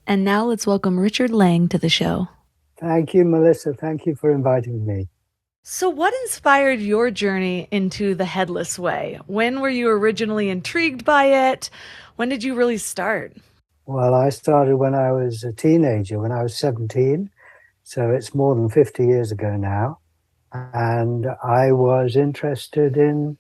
And now let's welcome Richard Lang to the show. Thank you, Melissa. Thank you for inviting me. So, what inspired your journey into the headless way? When were you originally intrigued by it? When did you really start? Well, I started when I was a teenager, when I was 17. So it's more than 50 years ago now. And I was interested in,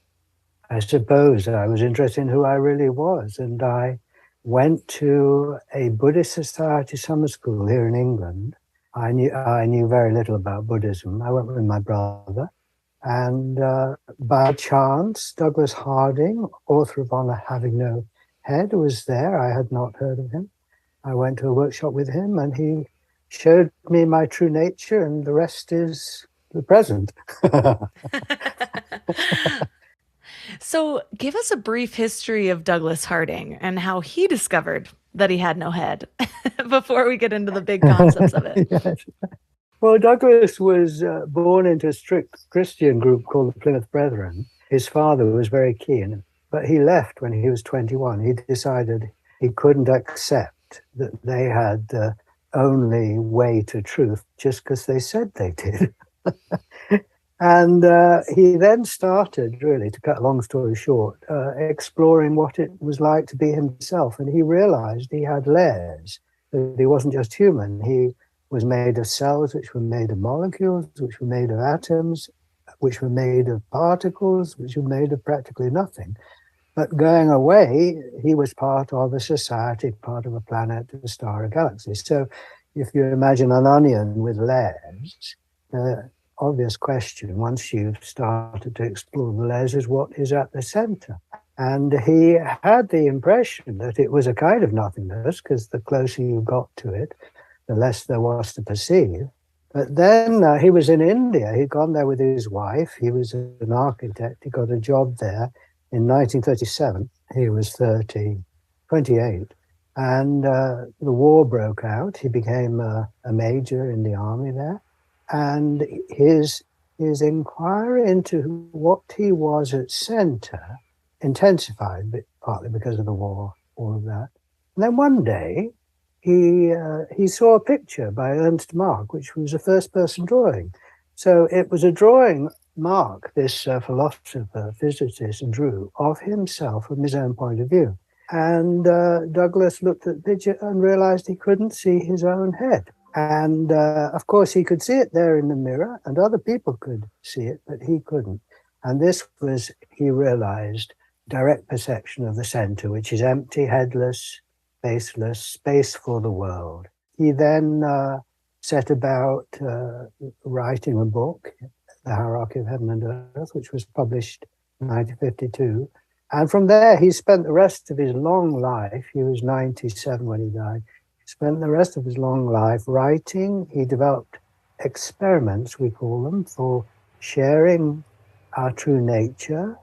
I suppose, I was interested in who I really was. And I went to a Buddhist society summer school here in England. I knew very little about Buddhism. I went with my brother. And by chance, Douglas Harding, author of On Having No Head, was there. I had not heard of him. I went to a workshop with him and he showed me my true nature, and the rest is the present. So, give us a brief history of Douglas Harding and how he discovered that he had no head before we get into the big concepts of it. Yes. Well, Douglas was born into a strict Christian group called the Plymouth Brethren. His father was very keen, but he left when he was 21. He decided he couldn't accept that they had the only way to truth just because they said they did. And he then started, really, to cut a long story short, exploring what it was like to be himself. And he realized he had layers, that he wasn't just human. He was made of cells, which were made of molecules, which were made of atoms, which were made of particles, which were made of practically nothing. But going away, he was part of a society, part of a planet, a star, a galaxy. So if you imagine an onion with layers, the obvious question, once you've started to explore the layers, is what is at the center? And he had the impression that it was a kind of nothingness, because the closer you got to it, the less there was to perceive. But then he was in India. He'd gone there with his wife. He was an architect. He got a job there in 1937. He was 28. And the war broke out. He became a major in the army there. And his inquiry into what he was at center intensified, partly because of the war, all of that. And then one day, he saw a picture by Ernst Mach, which was a first-person drawing. So it was a drawing Mach, this philosopher, physicist, drew of himself from his own point of view. And Douglas looked at the picture and realized he couldn't see his own head. And of course, he could see it there in the mirror, and other people could see it, but he couldn't. And this was, he realized, direct perception of the center, which is empty, headless, faceless, space for the world. He then set about writing a book, The Hierarchy of Heaven and Earth, which was published in 1952. And from there, he spent the rest of his long life, he was 97 when he died, he spent the rest of his long life writing. He developed experiments, we call them, for sharing our true nature,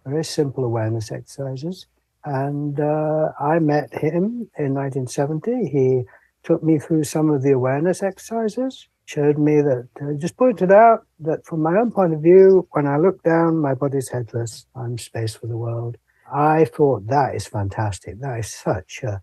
very simple awareness exercises. And I met him in 1970. He took me through some of the awareness exercises, showed me that, just pointed out that from my own point of view, when I look down, my body's headless. I'm space for the world. I thought that is fantastic. That is such a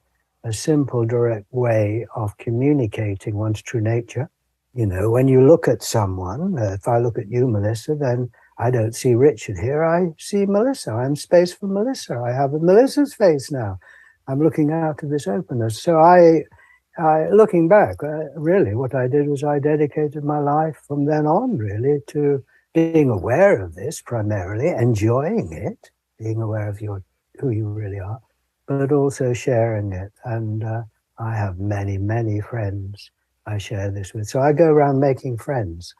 simple, direct way of communicating one's true nature. You know, when you look at someone, if I look at you, Melissa, then I don't see Richard here. I see Melissa. I'm space for Melissa. I have a Melissa's face now. I'm looking out of this openness. So I looking back, really what I did was I dedicated my life from then on, really, to being aware of this primarily, enjoying it, being aware of who you really are, but also sharing it. And I have many, many friends I share this with. So I go around making friends.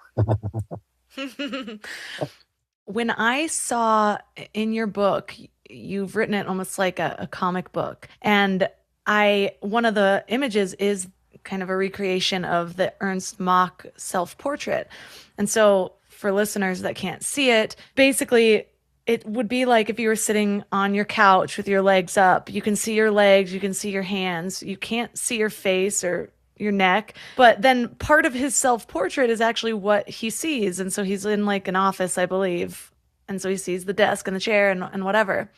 When I saw in your book, you've written it almost like a comic book. And one of the images is kind of a recreation of the Ernst Mach self-portrait. And so for listeners that can't see it, basically it would be like if you were sitting on your couch with your legs up. You can see your legs, you can see your hands. You can't see your face or your neck, but then part of his self-portrait is actually what he sees. And so he's in like an office, I believe. And so he sees the desk and the chair and whatever.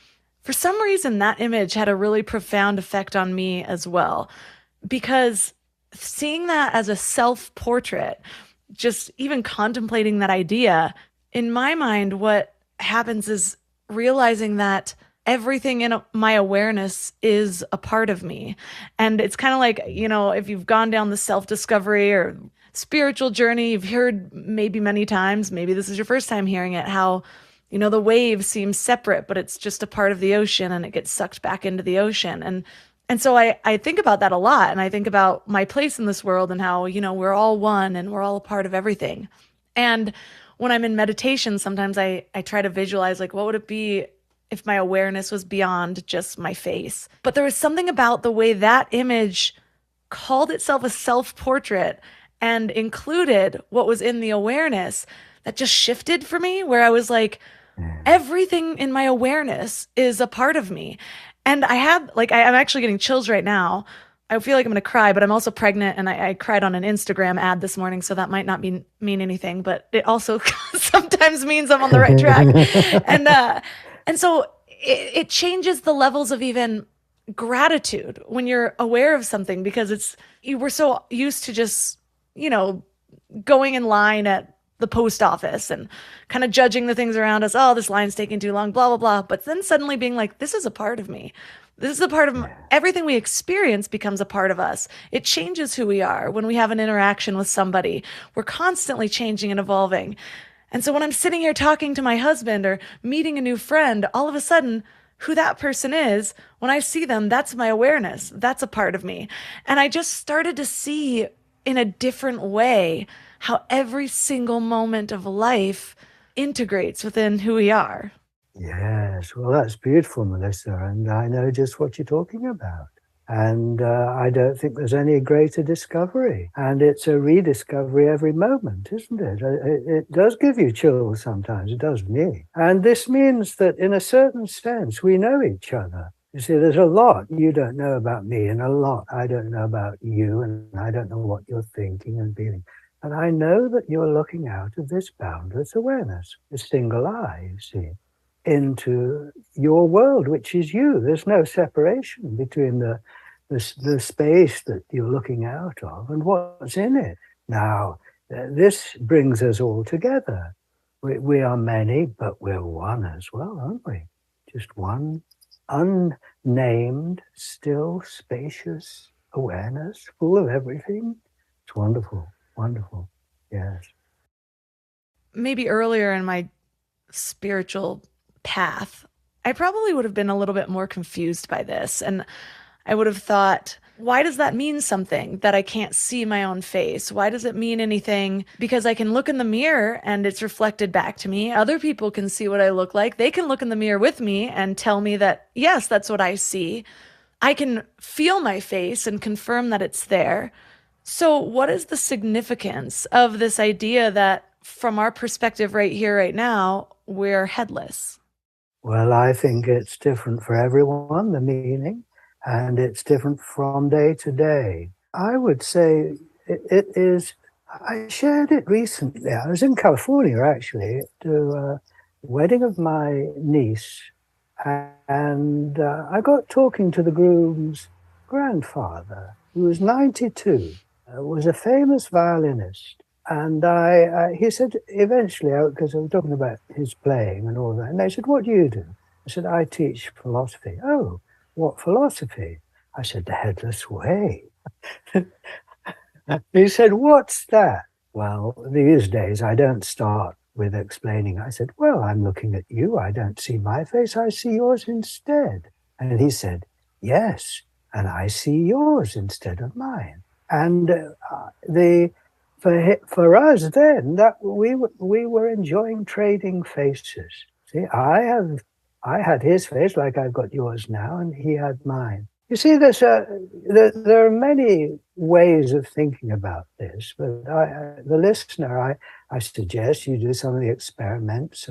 For some reason, that image had a really profound effect on me as well, because seeing that as a self portrait, just even contemplating that idea, in my mind, what happens is realizing that everything in my awareness is a part of me. And it's kind of like, if you've gone down the self discovery or spiritual journey, you've heard maybe many times, maybe this is your first time hearing it, how the wave seems separate, but it's just a part of the ocean and it gets sucked back into the ocean. And so I think about that a lot. And I think about my place in this world and how, we're all one and we're all a part of everything. And when I'm in meditation, sometimes I try to visualize, like, what would it be if my awareness was beyond just my face? But there was something about the way that image called itself a self portrait and included what was in the awareness that just shifted for me, where I was like, Yeah. everything in my awareness is a part of me. And I had, like, I'm actually getting chills right now. I feel like I'm going to cry, but I'm also pregnant and I cried on an Instagram ad this morning. So that might not mean anything, but it also sometimes means I'm on the right track. And, and so it changes the levels of even gratitude when you're aware of something, because you were so used to just, you know, going in line at the post office and kind of judging the things around us. Oh, this line's taking too long, blah, blah, blah. But then suddenly being like, this is a part of me. This is a part of Yeah. everything we experience becomes a part of us. It changes who we are when we have an interaction with somebody. We're constantly changing and evolving. And so when I'm sitting here talking to my husband or meeting a new friend, all of a sudden, who that person is, when I see them, that's my awareness. That's a part of me. And I just started to see in a different way how every single moment of life integrates within who we are. Yes, well, that's beautiful, Melissa, and I know just what you're talking about. And I don't think there's any greater discovery. And it's a rediscovery every moment, isn't it? It does give you chills sometimes. It does me. And this means that in a certain sense, we know each other. You see, there's a lot you don't know about me and a lot I don't know about you, and I don't know what you're thinking and feeling. And I know that you're looking out of this boundless awareness, this single eye, you see, into your world, which is you. There's no separation between the space that you're looking out of and what's in it. Now, this brings us all together. We are many, but we're one as well, aren't we? Just one unnamed, still, spacious awareness, full of everything. It's wonderful, wonderful. Yes. Maybe earlier in my spiritual path, I probably would have been a little bit more confused by this. And I would have thought, why does that mean something that I can't see my own face? Why does it mean anything? Because I can look in the mirror and it's reflected back to me. Other people can see what I look like. They can look in the mirror with me and tell me that, yes, that's what I see. I can feel my face and confirm that it's there. So, what is the significance of this idea that from our perspective right here, right now, we're headless? Well, I think it's different for everyone, the meaning, and it's different from day to day. I would say it is, I shared it recently. I was in California actually at the wedding of my niece, and I got talking to the groom's grandfather, who was 92, was a famous violinist. And he said, eventually, because I was talking about his playing and all that, and they said, what do you do? I said, I teach philosophy. Oh, what philosophy? I said, the headless way. He said, what's that? Well, these days, I don't start with explaining. I said, well, I'm looking at you. I don't see my face. I see yours instead. And he said, yes, and I see yours instead of mine. And the for us then that we were enjoying trading faces. See, I had his face like I've got yours now, and he had mine. You see, there are many ways of thinking about this, but the listener, I suggest you do some of the experiments.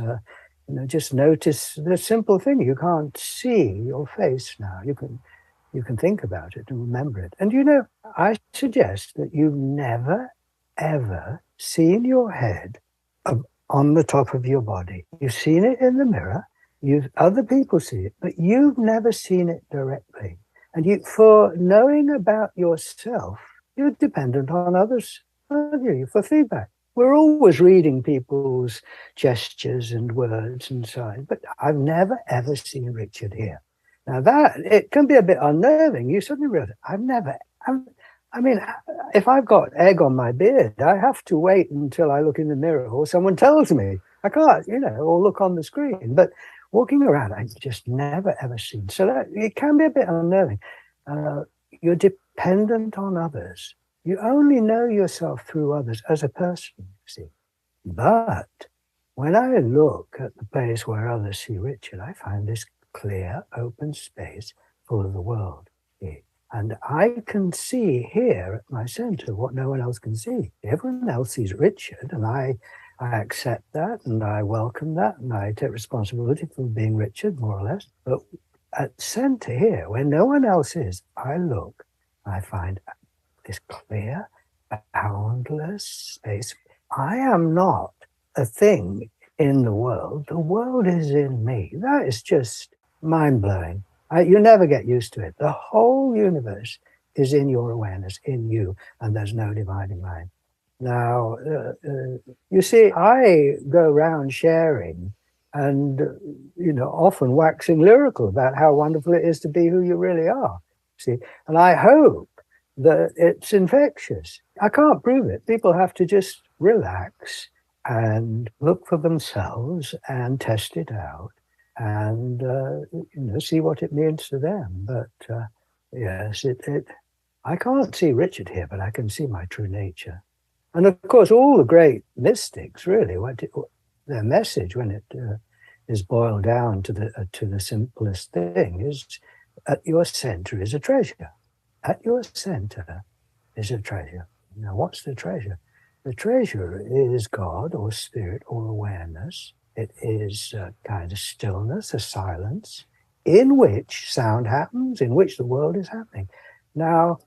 Just notice the simple thing: you can't see your face now. You can think about it and remember it. And I suggest that you've never ever seen your head on the top of your body. You've seen it in the mirror, Other people see it, but you've never seen it directly. And for knowing about yourself, you're dependent on others, aren't you, for feedback. We're always reading people's gestures and words and so on, but I've never ever seen Richard here. Now that it can be a bit unnerving. You suddenly realize I mean, if I've got egg on my beard, I have to wait until I look in the mirror or someone tells me. I can't, or look on the screen. But walking around, I've just never ever seen. So that it can be a bit unnerving. You're dependent on others. You only know yourself through others as a person, you see. But when I look at the place where others see Richard, I find this clear, open space full of the world. And I can see here at my center what no one else can see. Everyone else sees Richard, and I accept that, and I welcome that, and I take responsibility for being Richard, more or less. But at center here, where no one else is, I look, I find this clear, boundless space. I am not a thing in the world. The world is in me. That is just mind-blowing. You never get used to it. The whole universe is in your awareness, in you, and there's no dividing line. Now, you see, I go around sharing and, often waxing lyrical about how wonderful it is to be who you really are. See, and I hope that it's infectious. I can't prove it. People have to just relax and look for themselves and test it out and see what it means to them. But yes, I can't see Richard here, but I can see my true nature. And of course, all the great mystics, really, their message, when it is boiled down to the simplest thing, is at your center is a treasure. At your center is a treasure. Now, what's the treasure? The treasure is God or spirit or awareness. It is a kind of stillness, a silence, in which sound happens, in which the world is happening. Now,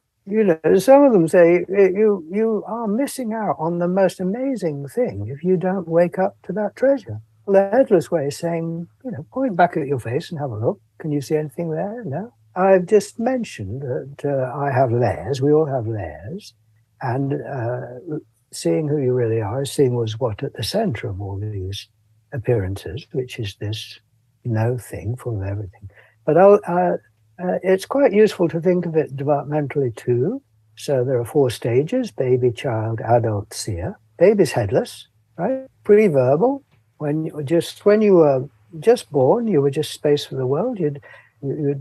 some of them say you are missing out on the most amazing thing if you don't wake up to that treasure. Well, the Headless Way is saying, point back at your face and have a look. Can you see anything there? No. I've just mentioned that I have layers. We all have layers. And seeing who you really are is seeing what's at the center of all these appearances, which is this no thing full of everything. But it's quite useful to think of it developmentally too. So there are 4 stages: baby, child, adult, seer. Baby's headless, right? Pre-verbal. When you were just born, you were just space for the world. You'd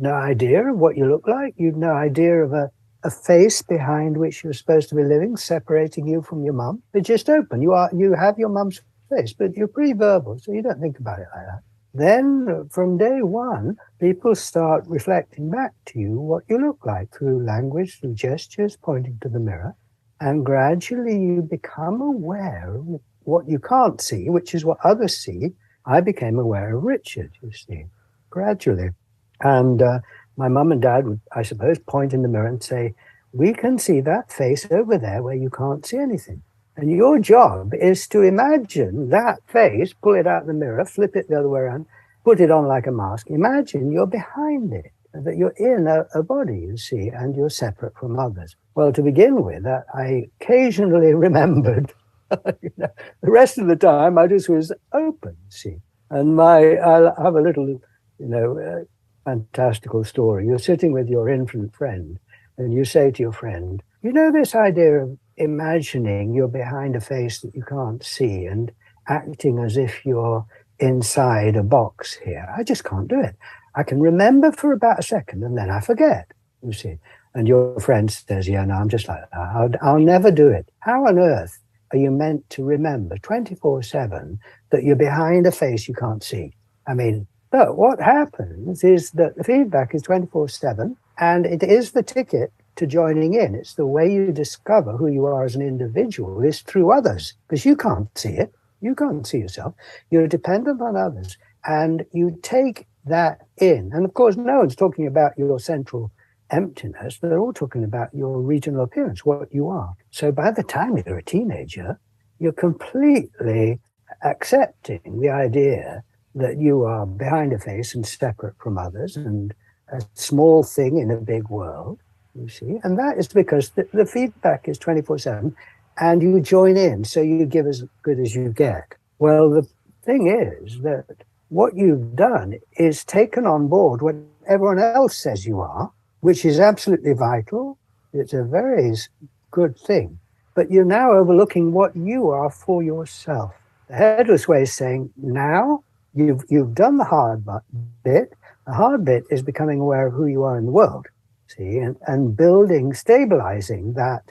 no idea of what you look like. You'd no idea of a face behind which you're supposed to be living, separating you from your mum. It's just open. You have your mum's face, but you're pre-verbal, so you don't think about it like that. Then from day one, people start reflecting back to you what you look like through language, through gestures, pointing to the mirror. And gradually you become aware of what you can't see, which is what others see. I became aware of Richard, you see, gradually. And my mum and dad would, I suppose, point in the mirror and say, we can see that face over there where you can't see anything. And your job is to imagine that face, pull it out of the mirror, flip it the other way around, put it on like a mask. Imagine you're behind it, that you're in a body, you see, and you're separate from others. Well, to begin with, I occasionally remembered, the rest of the time I just was open, see. And I'll have a little, fantastical story. You're sitting with your infant friend and you say to your friend, this idea of imagining you're behind a face that you can't see and acting as if you're inside a box here. I just can't do it. I can remember for about a second and then I forget, you see. And your friend says, yeah, no, I'm just like that. I'll never do it. How on earth are you meant to remember 24/7 that you're behind a face you can't see? I mean, but what happens is that the feedback is 24/7 and it is the ticket to joining in. It's the way you discover who you are as an individual is through others, because you can't see it. You can't see yourself. You're dependent on others and you take that in. And of course, no one's talking about your central emptiness. They're all talking about your regional appearance, what you are. So by the time you're a teenager, you're completely accepting the idea that you are behind a face and separate from others and a small thing in a big world, you see. And that is because the feedback is 24/7 and you join in, so you give as good as you get. Well, the thing is that what you've done is taken on board what everyone else says you are, which is absolutely vital. It's a very good thing. But you're now overlooking what you are for yourself. The headless way is saying, now you've done the hard bit. The hard bit is becoming aware of who you are in the world, see, and building, stabilizing that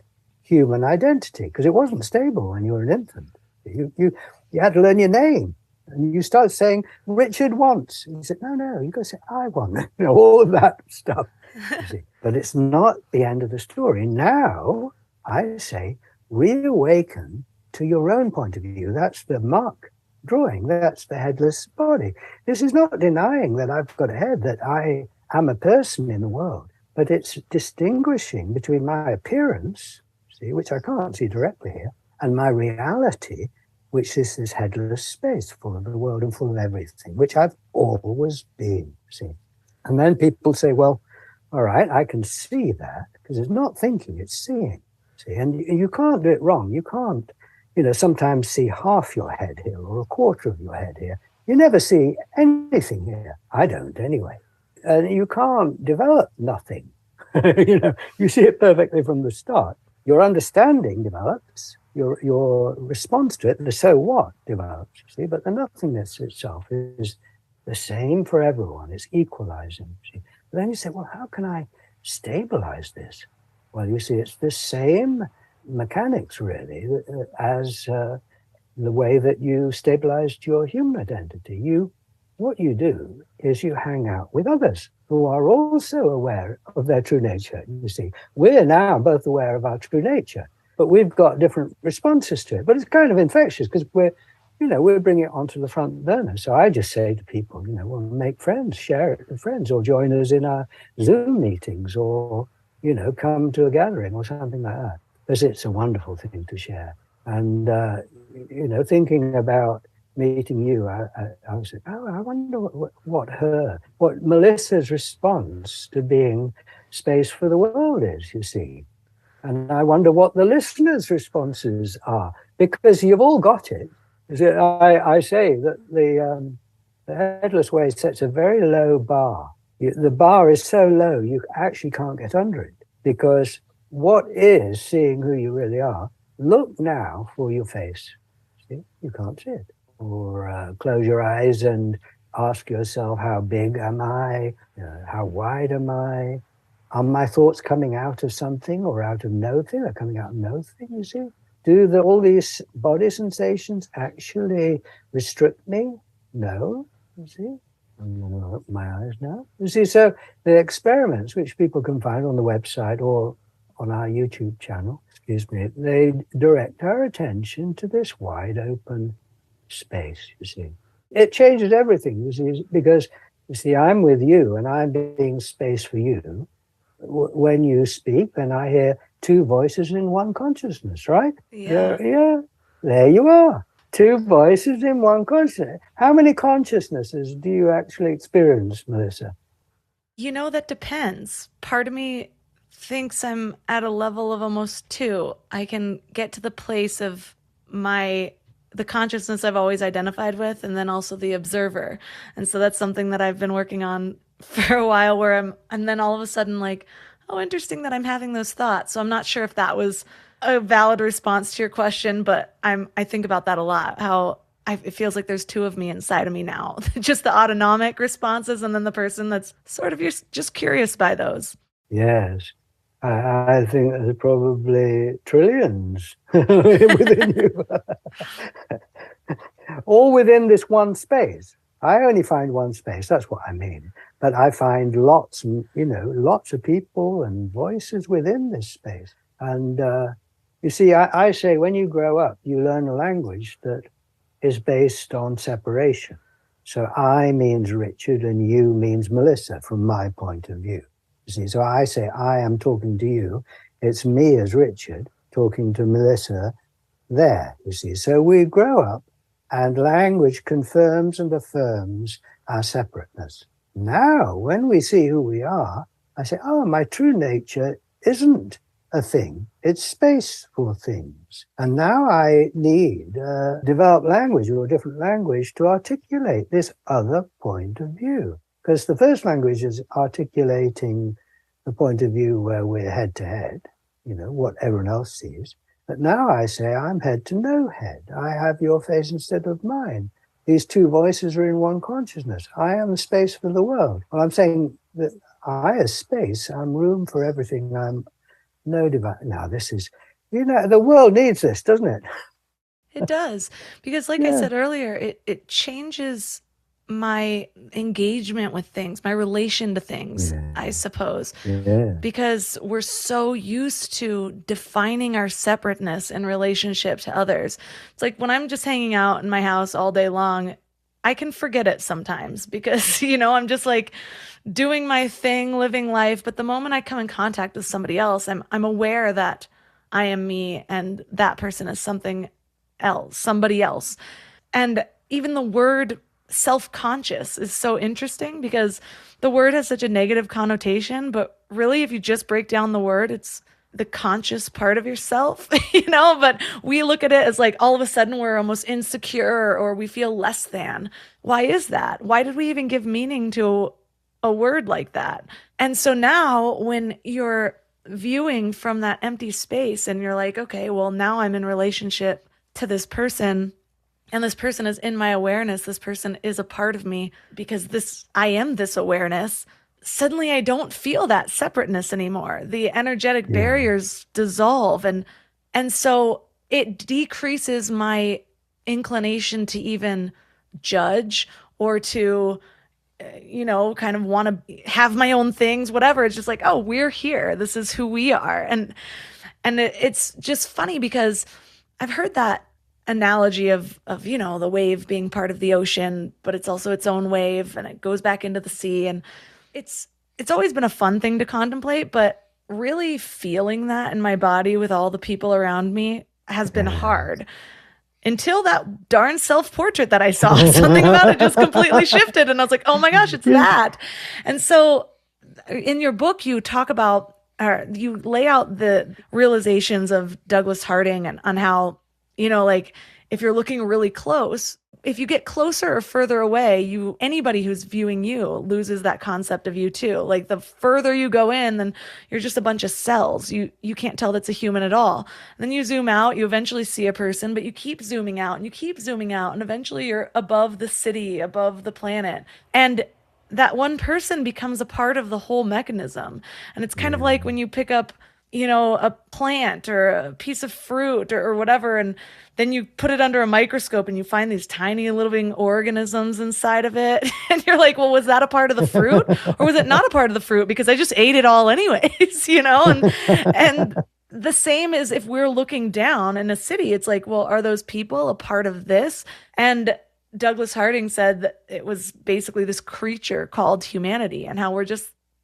human identity, because it wasn't stable when you were an infant. You had to learn your name. And you start saying, Richard wants. And you said, no, you got to say, I want. All of that stuff. You see. But it's not the end of the story. Now, I say, reawaken to your own point of view. That's the mark drawing. That's the headless body. This is not denying that I've got a head, that I am a person in the world, but it's distinguishing between my appearance, see, which I can't see directly here, and my reality, which is this headless space full of the world and full of everything, which I've always been, see. And then people say, well, all right, I can see that, because it's not thinking, it's seeing, see. And you can't do it wrong. You can't, sometimes see half your head here or a quarter of your head here. You never see anything here. I don't anyway. And you can't develop nothing. You see it perfectly from the start. Your understanding develops. Your response to it, the so what develops, you see, but the nothingness itself is the same for everyone. It's equalizing. See? But then you say, well, how can I stabilize this? Well, you see, it's the same mechanics, really, as the way that you stabilized your human identity. What you do is you hang out with others who are also aware of their true nature, you see. We're now both aware of our true nature, but we've got different responses to it. But it's kind of infectious because we're bringing it onto the front burner. So I just say to people, well, make friends, share it with friends, or join us in our Zoom meetings, or, come to a gathering or something like that. Because it's a wonderful thing to share. And, thinking about meeting you, I was like, I wonder what Melissa's response to being space for the world is, you see. And I wonder what the listeners' responses are, because you've all got it. I say that the headless way sets a very low bar. The bar is so low, you actually can't get under it, because what is seeing who you really are? Look now for your face. See, you can't see it. Or close your eyes and ask yourself, how big am I? How wide am I? Are my thoughts coming out of something or out of nothing, or coming out of nothing, you see? Do all these body sensations actually restrict me? No, you see? I'm going to open my eyes now. You see, so the experiments, which people can find on the website or on our YouTube channel, they direct our attention to this wide open space, you see. It changes everything, you see, because, you see, I'm with you and I'm being space for you. When you speak, then I hear two voices in one consciousness, right? Yeah. There you are. Two voices in one consciousness. How many consciousnesses do you actually experience, Melissa? That depends. Part of me thinks I'm at a level of almost two. I can get to the place of the consciousness I've always identified with, and then also the observer. And so that's something that I've been working on for a while, where and then all of a sudden like, oh, interesting that I'm having those thoughts. So I'm not sure if that was a valid response to your question, but I think about that a lot. It feels like there's two of me inside of me now, just the autonomic responses, and then the person that's sort of just curious by those. Yes. I think there's probably trillions within you, all within this one space. I only find one space. That's what I mean. But I find lots of people and voices within this space. And you see, I say when you grow up, you learn a language that is based on separation. So I means Richard and you means Melissa from my point of view. You see, so I say I am talking to you. It's me as Richard talking to Melissa there, you see. So we grow up And language confirms and affirms our separateness. Now, when we see who we are, I say, oh, my true nature isn't a thing. It's space for things. And now I need develop language or a different language to articulate this other point of view. Because the first language is articulating the point of view where we're head to head, what everyone else sees. But now I say I'm head to no head. I have your face instead of mine. These two voices are in one consciousness. I am the space for the world. Well, I'm saying that I, as space, I'm room for everything. I'm no divine. Now, this is, the world needs this, doesn't it? It does. Because like I said earlier, it changes my engagement with things, my relation to things, I suppose. Because we're so used to defining our separateness in relationship to others. It's like when I'm just hanging out in my house all day long, I can forget it sometimes because, I'm just like doing my thing, living life. But the moment I come in contact with somebody else, I'm aware that I am me and that person is something else, somebody else. And even the word self-conscious is so interesting because the word has such a negative connotation, but really, if you just break down the word, it's the conscious part of yourself, but we look at it as like all of a sudden we're almost insecure or we feel less than. Why is that? Why did we even give meaning to a word like that? And so now when you're viewing from that empty space and you're like, okay, well, now I'm in relationship to this person and this person is in my awareness. This person is a part of me because I am this awareness. Suddenly I don't feel that separateness anymore. The energetic barriers dissolve. And so it decreases my inclination to even judge or to, kind of want to have my own things, whatever. It's just like, oh, we're here. This is who we are. And it's just funny because I've heard that analogy of the wave being part of the ocean, but it's also its own wave and it goes back into the sea. And it's always been a fun thing to contemplate, but really feeling that in my body with all the people around me has been hard until that darn self-portrait that I saw. Something about it just completely shifted and I was like, oh my gosh, it's that. And so in your book, you talk about, or you lay out the realizations of Douglas Harding and on how, like if you're looking really close, if you get closer or further away, anybody who's viewing you loses that concept of you too. Like the further you go in, then you're just a bunch of cells. You can't tell that's a human at all. And then you zoom out, you eventually see a person, but you keep zooming out and you keep zooming out, and eventually you're above the city, above the planet. And that one person becomes a part of the whole mechanism. And it's kind of like when you pick up a plant or a piece of fruit or whatever, and then you put it under a microscope and you find these tiny living organisms inside of it. And you're like, well, was that a part of the fruit or was it not a part of the fruit? Because I just ate it all anyways, and the same is if we're looking down in a city, it's like, well, are those people a part of this? And Douglas Harding said that it was basically this creature called humanity and how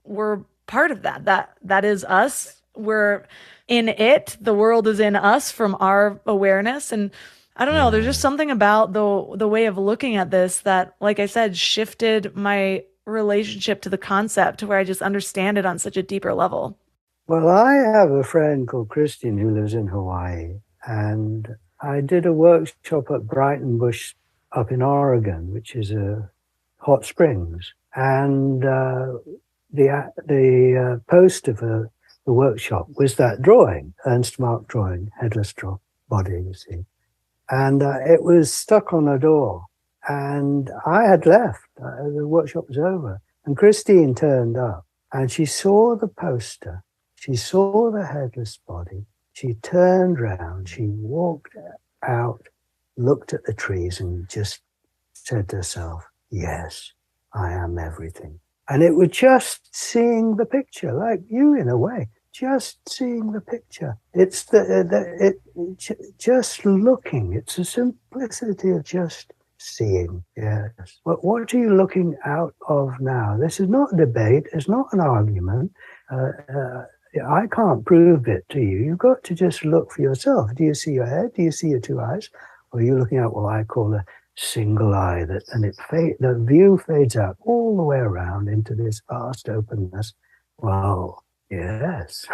we're part of that is us. We're in it. The world is in us from our awareness. And I don't know, there's just something about the way of looking at this that, like I said, shifted my relationship to the concept to where I just understand it on such a deeper level. Well, I have a friend called Christian who lives in Hawaii, and I did a workshop at Brighton Bush up in Oregon, which is a hot springs. And the poster for the workshop was that drawing, Ernst Mark drawing, headless body, you see. And it was stuck on a door. And I had left. The workshop was over. And Christine turned up and she saw the poster. She saw the headless body. She turned round. She walked out, looked at the trees and just said to herself, yes, I am everything. And it was just seeing the picture, like you in a way. Just seeing the picture. It's just looking. It's a simplicity of just seeing. Yes. But what are you looking out of now? This is not a debate. It's not an argument. I can't prove it to you. You've got to just look for yourself. Do you see your head? Do you see your two eyes? or you're looking at what I call a single eye, and the view fades out all the way around into this vast openness. Wow, yes.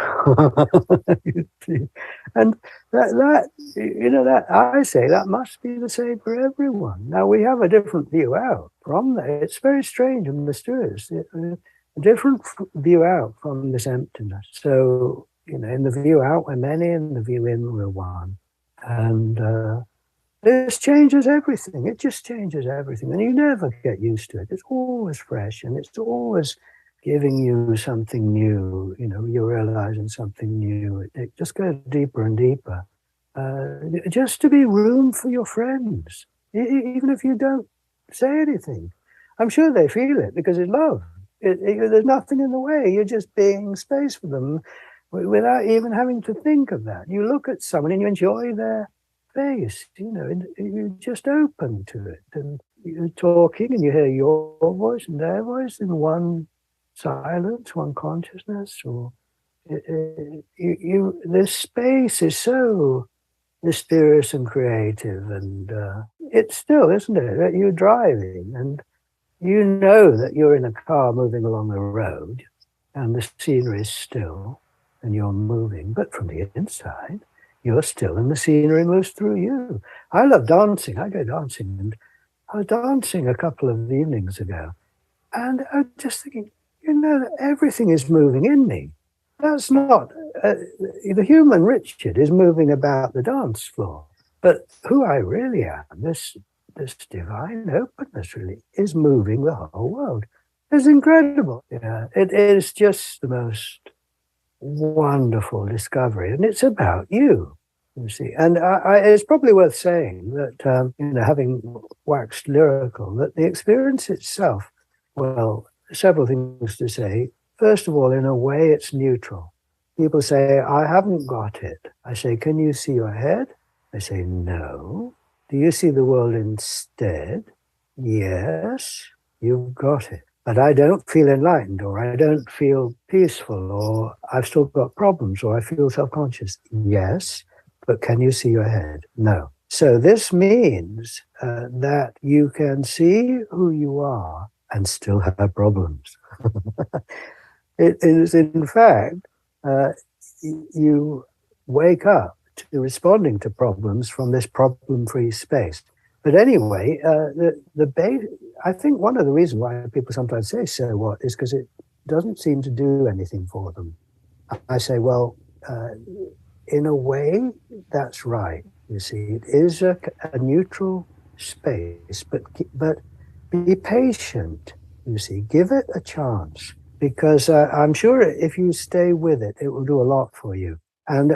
And that I say that must be the same for everyone. Now we have a different view out from that. It's very strange and mysterious. A different view out from this emptiness. So, in the view out, we're many, in the view in, we're one. And this changes everything. It just changes everything. And you never get used to it. It's always fresh and it's always giving you something new. You're realizing something new. It just goes deeper and deeper. Just to be room for your friends, even if you don't say anything. I'm sure they feel it because it's love. There's nothing in the way. You're just being space for them without even having to think of that. You look at someone and you enjoy their face, and you're just open to it. And you're talking and you hear your voice and their voice in one silence, one consciousness. Or this space is so mysterious and creative. And it's still, isn't it, that you're driving and you know that you're in a car moving along the road and the scenery is still and you're moving, but from the inside, you're still and the scenery moves through you. I love dancing. I go dancing, and I was dancing a couple of evenings ago, and I was just thinking, everything is moving in me. That's not, the human Richard is moving about the dance floor, but who I really am, this divine openness really is moving the whole world. It's incredible. Yeah, it is just the most wonderful discovery, and it's about you see. And it's probably worth saying that, having waxed lyrical, that the experience itself, well, several things to say. First of all, in a way, it's neutral. People say, I haven't got it. I say, can you see your head? They say, no. Do you see the world instead? Yes, you've got it. But I don't feel enlightened, or I don't feel peaceful, or I've still got problems, or I feel self-conscious. Yes, but can you see your head? No. So this means that you can see who you are and still have problems. It is, in fact, you wake up to responding to problems from this problem-free space. But anyway, I think one of the reasons why people sometimes say "so what" is because it doesn't seem to do anything for them. I say, well, in a way, that's right. You see, it is a neutral space, but be patient. You see, give it a chance, because I'm sure if you stay with it, it will do a lot for you. And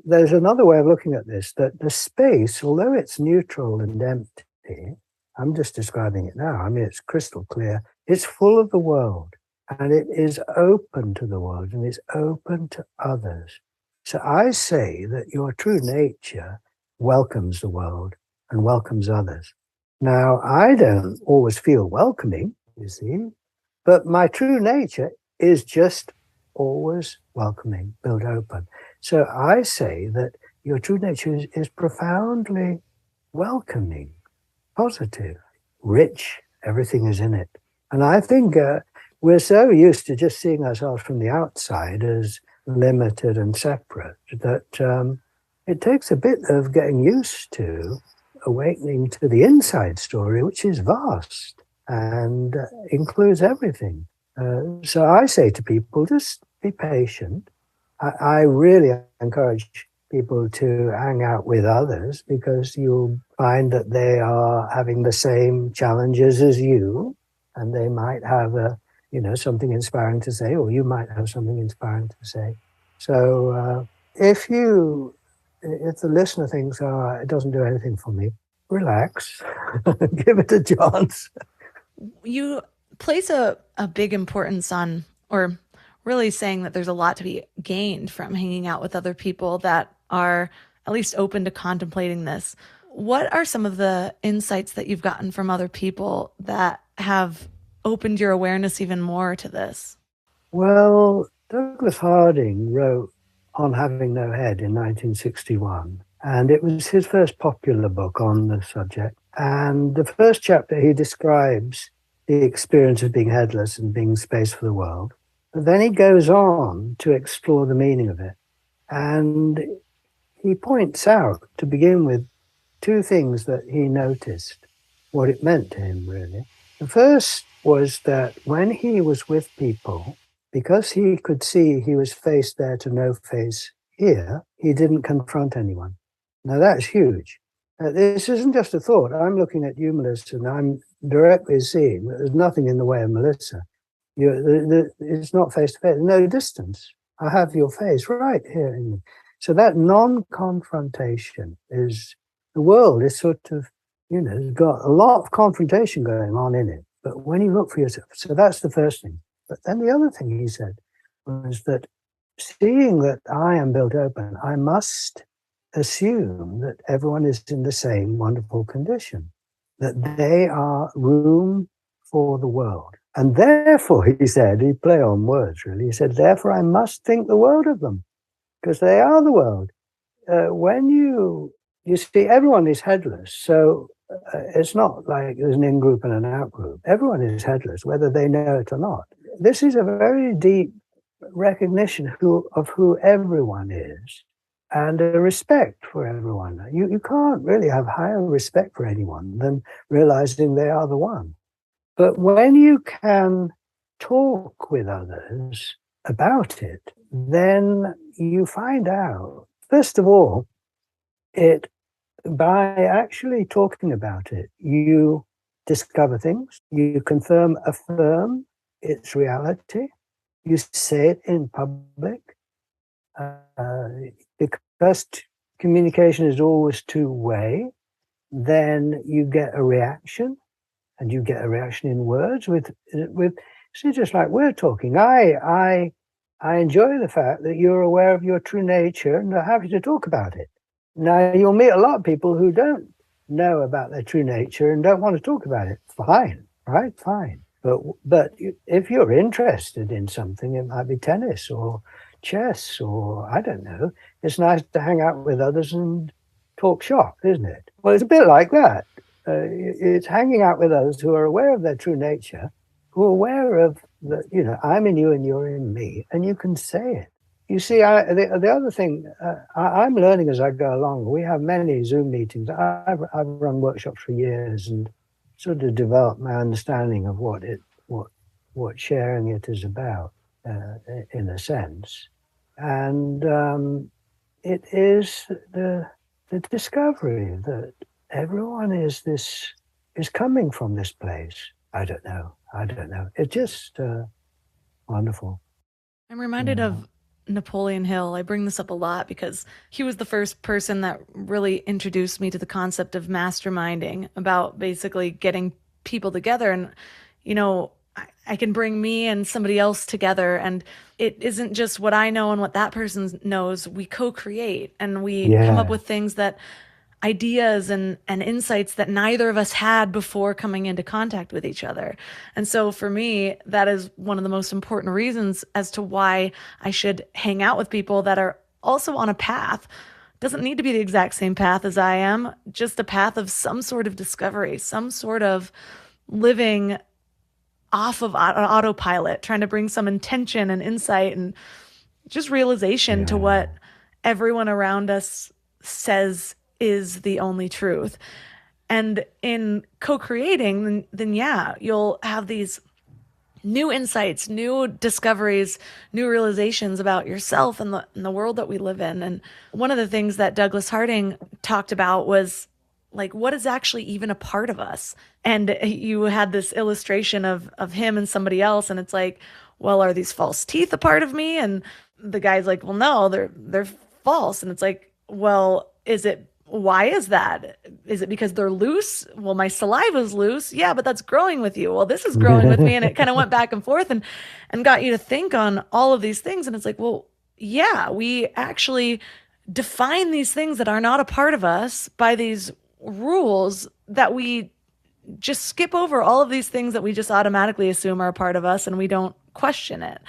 there's another way of looking at this, that the space, although it's neutral and empty, I'm just describing it now. I mean, it's crystal clear. It's full of the world, and it is open to the world, and it's open to others. So I say that your true nature welcomes the world and welcomes others. Now, I don't always feel welcoming, you see, but my true nature is just always welcoming, built open. So I say that your true nature is profoundly welcoming, positive, rich. Everything is in it. And I think we're so used to just seeing ourselves from the outside as limited and separate that it takes a bit of getting used to awakening to the inside story, which is vast and includes everything. So I say to people, just be patient. I really encourage people to hang out with others, because you'll find that they are having the same challenges as you, and they might have something inspiring to say, or you might have something inspiring to say. So if the listener thinks, oh, it doesn't do anything for me, relax, give it a chance. You place a big importance on, or really saying that there's a lot to be gained from hanging out with other people that are at least open to contemplating this. What are some of the insights that you've gotten from other people that have opened your awareness even more to this? Well, Douglas Harding wrote On Having No Head in 1961. And it was his first popular book on the subject. And the first chapter, he describes the experience of being headless and being space for the world. But then he goes on to explore the meaning of it. And he points out, to begin with, two things that he noticed, what it meant to him, really. The first was that when he was with people, because he could see he was face there to no face here, he didn't confront anyone. Now that's huge. This isn't just a thought. I'm looking at you, Melissa, and I'm directly seeing that there's nothing in the way of Melissa. It's not face to face, no distance. I have your face right here in me. So that non-confrontation is, the world is sort of, got a lot of confrontation going on in it. But when you look for yourself, so that's the first thing. But then the other thing he said was that seeing that I am built open, I must assume that everyone is in the same wonderful condition, that they are room for the world. And therefore, he said, he play on words really, he said, therefore I must think the world of them, because they are the world. When you see, everyone is headless, so it's not like there's an in-group and an out-group. Everyone is headless, whether they know it or not. This is a very deep recognition of who everyone is, and a respect for everyone. You can't really have higher respect for anyone than realizing they are the one. But when you can talk with others about it, then you find out, first of all, by actually talking about it, you discover things, you affirm its reality, you say it in public, because communication is always two-way, then you get a reaction, and you get a reaction in words with see, just like we're talking. I enjoy the fact that you're aware of your true nature and are happy to talk about it. Now, you'll meet a lot of people who don't know about their true nature and don't want to talk about it. Fine, right? Fine. But if you're interested in something, it might be tennis or chess or I don't know. It's nice to hang out with others and talk shop, isn't it? Well, it's a bit like that. It's hanging out with others who are aware of their true nature, who are aware of I'm in you and you're in me, and you can say it. You see, the other thing, I'm learning as I go along. We have many Zoom meetings. I've run workshops for years and sort of developed my understanding of what sharing it is about, in a sense. And it is the discovery that everyone is coming from this place. I don't know. It's just wonderful. I'm reminded of Napoleon Hill. I bring this up a lot because he was the first person that really introduced me to the concept of masterminding, about basically getting people together. And, I can bring me and somebody else together, and it isn't just what I know and what that person knows. We co-create and we come up Yeah, with things that ideas and insights that neither of us had before coming into contact with each other. And so for me, that is one of the most important reasons as to why I should hang out with people that are also on a path. Doesn't need to be the exact same path as I am, just a path of some sort of discovery, some sort of living off of autopilot, trying to bring some intention and insight and just realization to yeah, what everyone around us says is the only truth. And in co-creating, then yeah, you'll have these new insights, new discoveries, new realizations about yourself and the world that we live in. And one of the things that Douglas Harding talked about was like, what is actually even a part of us? And you had this illustration of him and somebody else, and it's like, well, are these false teeth a part of me? And the guy's like, well, no, they're false. And it's like, well, why is that? Is it because they're loose? Well, my saliva's loose. Yeah, but that's growing with you. Well, this is growing with me. And it kind of went back and forth and got you to think on all of these things. And it's like, well, yeah, we actually define these things that are not a part of us by these rules that we just skip over all of these things that we just automatically assume are a part of us and we don't question it.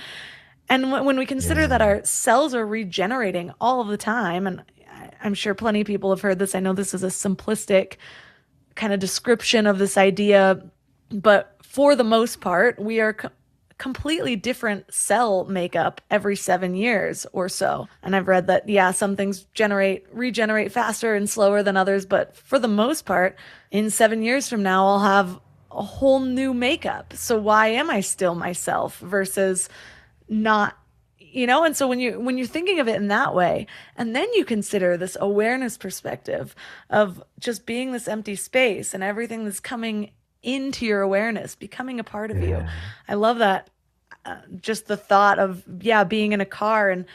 And when we consider that yeah, our cells are regenerating all of the time, and I'm sure plenty of people have heard this. I know this is a simplistic kind of description of this idea, but for the most part, we are completely different cell makeup every 7 years or so. And I've read that, yeah, some things regenerate faster and slower than others, but for the most part, in 7 years from now, I'll have a whole new makeup. So why am I still myself versus not, and so when you're thinking of it in that way, and then you consider this awareness perspective of just being this empty space and everything that's coming into your awareness becoming a part of you. Yeah. I love that. Just the thought of, yeah, being in a car and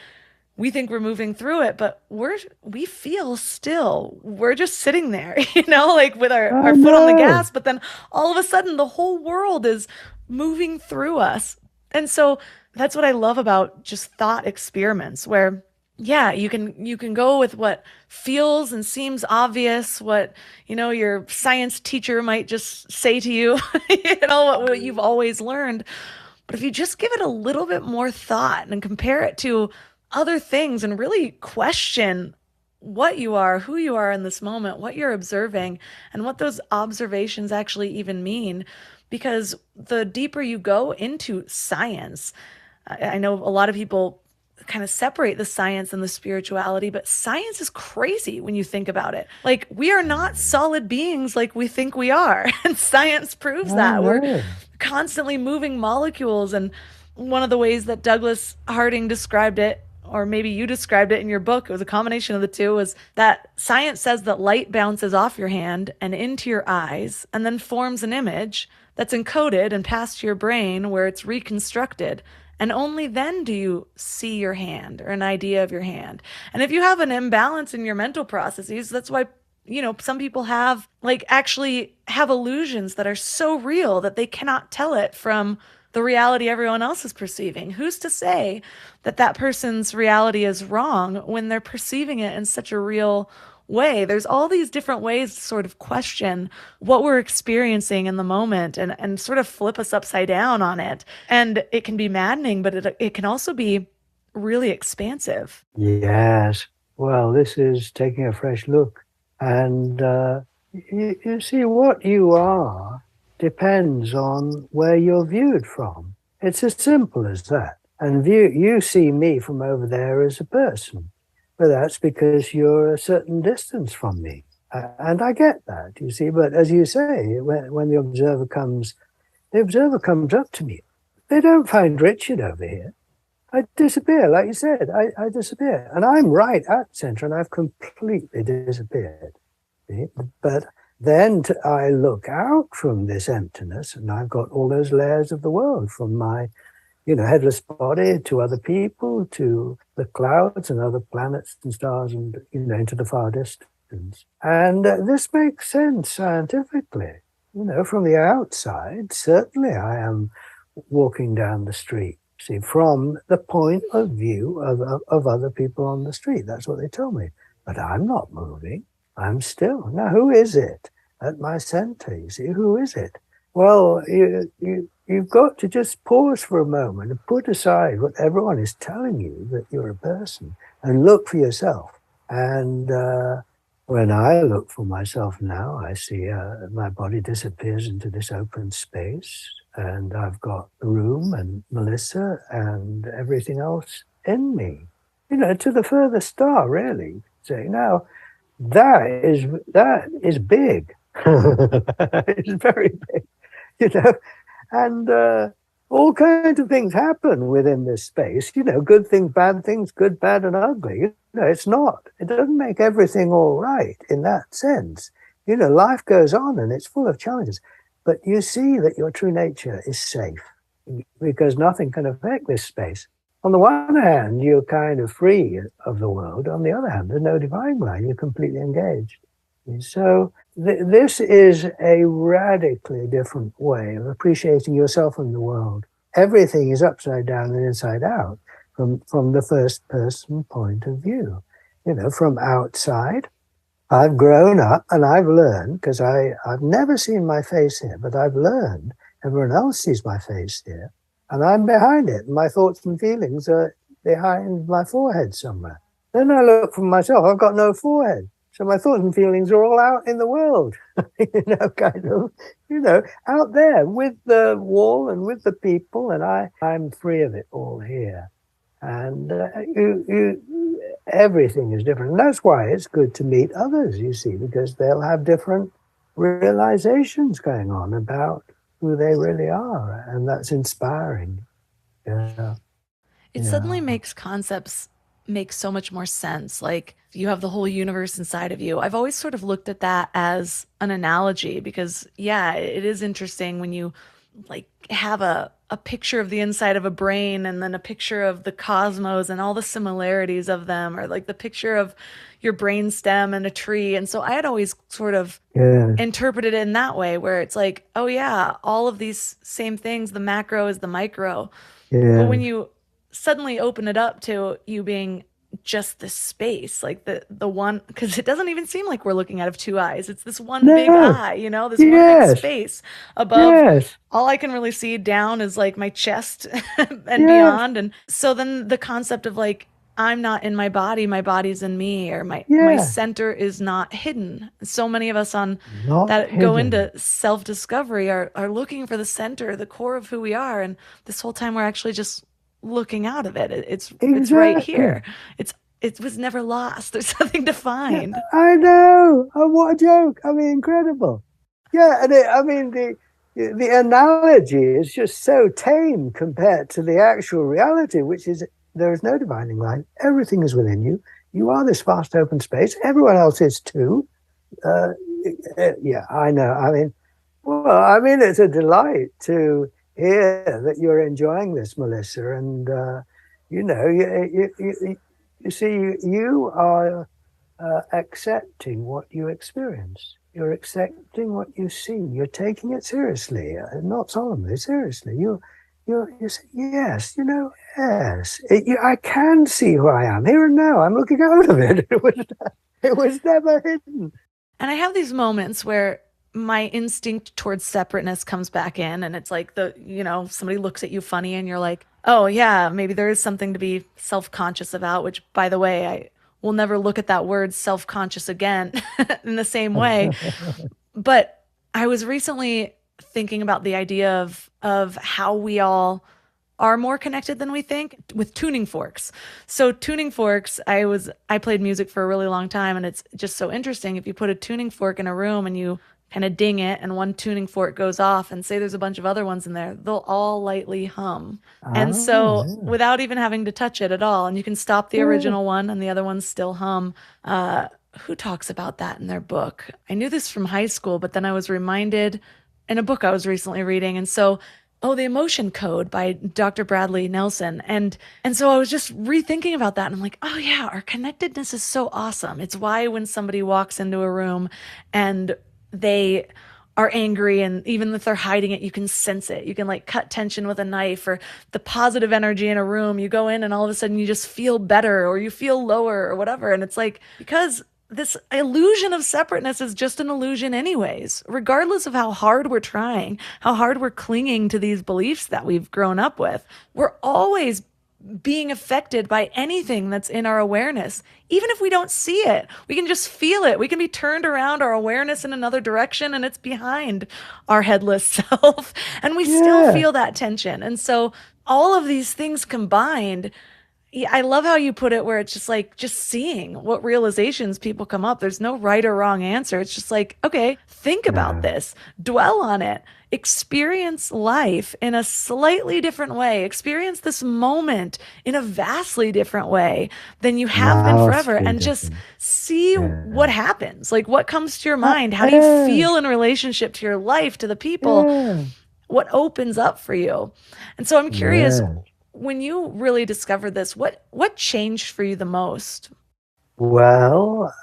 we think we're moving through it, but we feel still. We're just sitting there, like with our I foot on the know. gas, but then all of a sudden the whole world is moving through us. And so that's what I love about just thought experiments where, yeah, you can go with what feels and seems obvious, what, your science teacher might just say to you, what you've always learned. But if you just give it a little bit more thought and compare it to other things and really question what you are, who you are in this moment, what you're observing, and what those observations actually even mean. Because the deeper you go into science, I know a lot of people kind of separate the science and the spirituality, but science is crazy when you think about it. Like, we are not solid beings like we think we are. And science proves I that. We're know. constantly moving molecules. And one of the ways that Douglas Harding described it, or maybe you described it in your book, it was a combination of the two, was that science says that light bounces off your hand and into your eyes and then forms an image that's encoded and passed to your brain where it's reconstructed. And only then do you see your hand or an idea of your hand. And if you have an imbalance in your mental processes, that's why, some people actually have illusions that are so real that they cannot tell it from the reality everyone else is perceiving. Who's to say that that person's reality is wrong when they're perceiving it in such a real way? There's all these different ways to sort of question what we're experiencing in the moment and sort of flip us upside down on it. And it can be maddening, but it can also be really expansive. Yes. Well, this is taking a fresh look. And you see, what you are depends on where you're viewed from. It's as simple as that. And you see me from over there as a person, but that's because you're a certain distance from me. And I get that, you see. But as you say, when the observer comes up to me. They don't find Richard over here. I disappear, like you said. I disappear. And I'm right at center, and I've completely disappeared. See? But then I look out from this emptiness, and I've got all those layers of the world, from my headless body to other people, to the clouds and other planets and stars, and into the far distance. And this makes sense scientifically. From the outside, certainly I am walking down the street, see, from the point of view of other people on the street. That's what they tell me. But I'm not moving. I'm still. Now, who is it at my center? You see, who is it? Well, you've got to just pause for a moment and put aside what everyone is telling you, that you're a person, and look for yourself. And when I look for myself now, I see my body disappears into this open space, and I've got the room and Melissa and everything else in me, to the furthest star, really. Say, now, that is big. It's very big. And all kinds of things happen within this space, good things, good, bad, and ugly. It doesn't make everything all right in that sense. Life goes on and it's full of challenges, but you see that your true nature is safe because nothing can affect this space. On the one hand, you're kind of free of the world. On the other hand, there's no divine line. You're completely engaged. So this is a radically different way of appreciating yourself and the world. Everything is upside down and inside out from the first person point of view. From outside, I've grown up and I've learned, because I've never seen my face here, but I've learned everyone else sees my face here. And I'm behind it. My thoughts and feelings are behind my forehead somewhere. Then I look for myself. I've got no forehead. So my thoughts and feelings are all out in the world, kind of, out there with the wall and with the people, and I'm free of it all here. And everything is different. And that's why it's good to meet others, you see, because they'll have different realizations going on about who they really are. And that's inspiring. Yeah. It suddenly Yeah. makes concepts make so much more sense. Like you have the whole universe inside of you. I've always sort of looked at that as an analogy because, yeah, it is interesting when you like have a picture of the inside of a brain and then a picture of the cosmos and all the similarities of them, or like the picture of your brain stem and a tree. And so I had always sort of Yes. interpreted it in that way where it's like, oh yeah, all of these same things, the macro is the micro. But when Yes. you suddenly open it up to you being just this space, like the one, because it doesn't even seem like we're looking out of two eyes. It's this one big No. eye, this one big Yes. space above. Yes. All I can really see down is like my chest and Yes. beyond. And so then the concept of like, I'm not in my body's in me, or my Yeah. center is not hidden. So many of us on Not that go into hidden. self-discovery are looking for the center, the core of who we are. And this whole time we're actually just looking out of it. It's right Exactly. here. It was never lost. There's something to Yeah, find. I know. Oh, what a joke. I mean, incredible. Yeah, and I mean the analogy is just so tame compared to the actual reality, which is there is no dividing line. Everything is within you. You are this vast open space. Everyone else is too. Uh, yeah, I know. I mean, well, I mean, it's a delight to hear that you're enjoying this, Melissa. And you see, you are accepting what you experience. You're accepting what you see. You're taking it seriously, not solemnly, seriously. You say, yes, yes. I can see who I am here and now. I'm looking out of it. It was never hidden. And I have these moments where my instinct towards separateness comes back in, and it's like somebody looks at you funny and you're like, oh yeah, maybe there is something to be self-conscious about, which by the way, I will never look at that word self-conscious again in the same way. But I was recently thinking about the idea of how we all are more connected than we think with tuning forks. So tuning forks, I played music for a really long time, and it's just so interesting. If you put a tuning fork in a room and you kind of ding it and one tuning fork goes off and say there's a bunch of other ones in there, they'll all lightly hum. And Oh, so yeah. without even having to touch it at all, and you can stop the Yeah. original one and the other ones still hum. Who talks about that in their book? I knew this from high school, but then I was reminded in a book I was recently reading. And so, oh, The Emotion Code by Dr. Bradley Nelson. And so I was just rethinking about that and I'm like, oh yeah, our connectedness is so awesome. It's why when somebody walks into a room and they are angry, and even if they're hiding it, you can sense it. You can like cut tension with a knife, or the positive energy in a room. You go in and all of a sudden you just feel better or you feel lower or whatever. And it's like, because this illusion of separateness is just an illusion anyways, regardless of how hard we're trying, how hard we're clinging to these beliefs that we've grown up with. We're always being affected by anything that's in our awareness. Even if we don't see it, we can just feel it. We can be turned around our awareness in another direction and it's behind our headless self. And we still Yeah. feel that tension. And so all of these things combined, yeah, I love how you put it where it's just like just seeing what realizations people come up. There's no right or wrong answer. It's just like, okay, think about No. this, dwell on it, experience life in a slightly different way, experience this moment in a vastly different way than you have been forever, Vastly and just different. see what Yeah. happens. Like what comes to your mind? How do you feel Yes. in relationship to your life, to the people? Yeah. What opens up for you? And so I'm curious, Yeah. when you really discovered this, what changed for you the most? Well,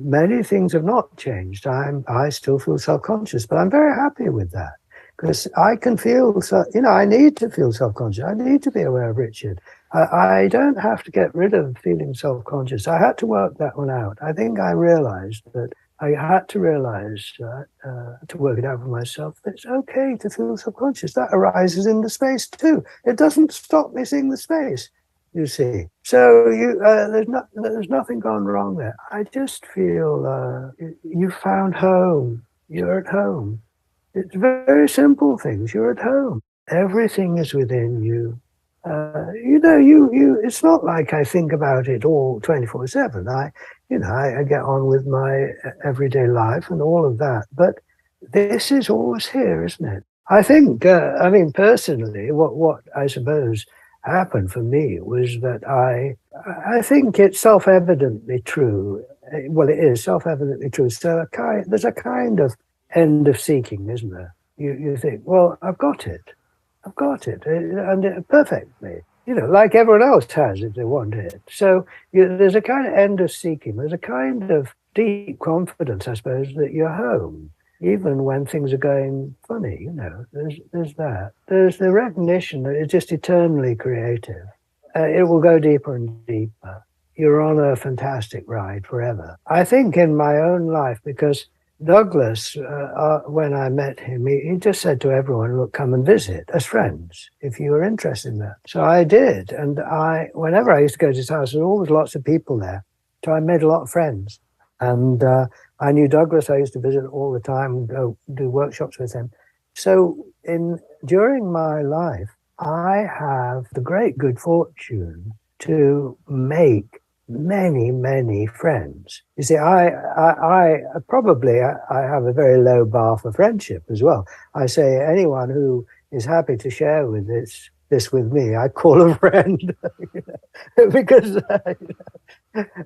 many things have not changed. I still feel self-conscious, but I'm very happy with that because I can feel so. I need to feel self-conscious. I need to be aware of Richard. I don't have to get rid of feeling self-conscious. I had to work that one out. I think I realized that I had to realize to work it out for myself that it's okay to feel self-conscious. That arises in the space too. It doesn't stop me seeing the space. you see. So there's nothing gone wrong there. I just feel you found home. You're at home. It's very simple things. You're at home. Everything is within you. It's not like I think about it all 24/7. I get on with my everyday life and all of that. But this is always here, isn't it? I think, personally, what I suppose happened for me was that I think it's self-evidently true. Well, it is self-evidently true. So there's a kind of end of seeking, isn't there? You think, well, I've got it, and perfectly, like everyone else has if they want it. So there's a kind of end of seeking. There's a kind of deep confidence, I suppose, that you're home, even when things are going funny. There's that. There's the recognition that it's just eternally creative. It will go deeper and deeper. You're on a fantastic ride forever. I think in my own life, because Douglas, when I met him, he just said to everyone, look, come and visit as friends if you were interested in that. So I did. And whenever I used to go to his house, there were always lots of people there. So I made a lot of friends. And I knew Douglas. I used to visit all the time, go do workshops with him. So during my life, I have the great good fortune to make many, many friends. You see, I probably have a very low bar for friendship as well. I say anyone who is happy to share with this with me, I call a friend. Because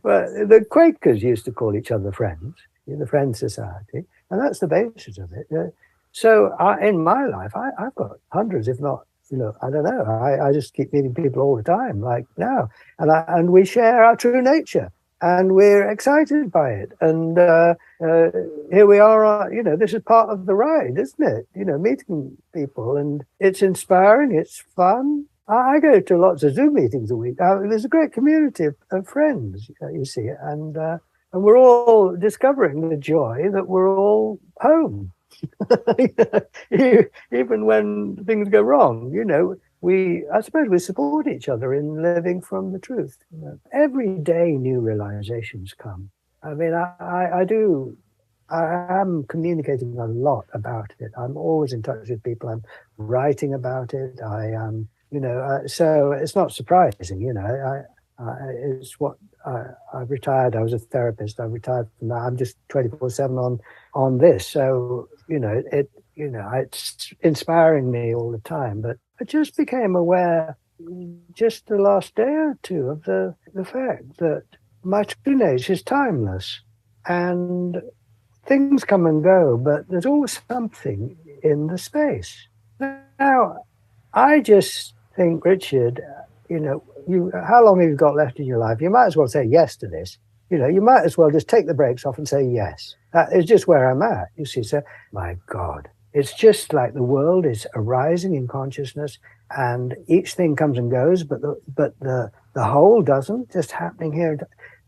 well, the Quakers used to call each other friends, the Friend Society, and that's the basis of it. So in my life, I've got hundreds, if not, I don't know. I just keep meeting people all the time, like now, and we share our true nature, and we're excited by it. And here we are. This is part of the ride, isn't it? Meeting people, and it's inspiring. It's fun. I go to lots of Zoom meetings a week. There's a great community of friends, you see, and we're all discovering the joy that we're all home. Even when things go wrong, I suppose we support each other in living from the truth. Every day new realizations come. I mean, I am communicating a lot about it. I'm always in touch with people. I'm writing about it. I am, so it's not surprising, it's what I've retired. I was a therapist. I've retired from that. I'm just 24/7 on this. So, it's inspiring me all the time. But I just became aware just the last day or two of the fact that my true nature is timeless and things come and go, but there's always something in the space. Now, I just think, Richard, how long have you got left in your life? You might as well say yes to this. You might as well just take the brakes off and say yes. That is just where I'm at, you see. So, my God, it's just like the world is arising in consciousness, and each thing comes and goes, but the whole doesn't, just happening here.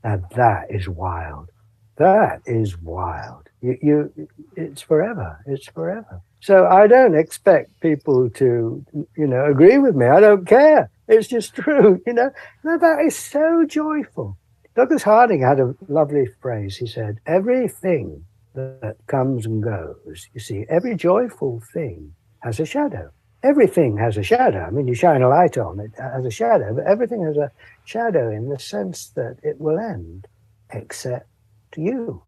Now, that is wild. That is wild. It's forever. It's forever. So I don't expect people to, agree with me. I don't care. It's just true, Now, that is so joyful. Douglas Harding had a lovely phrase. He said, everything that comes and goes, you see, every joyful thing has a shadow. Everything has a shadow. I mean, you shine a light on it, has a shadow, but everything has a shadow in the sense that it will end, except you.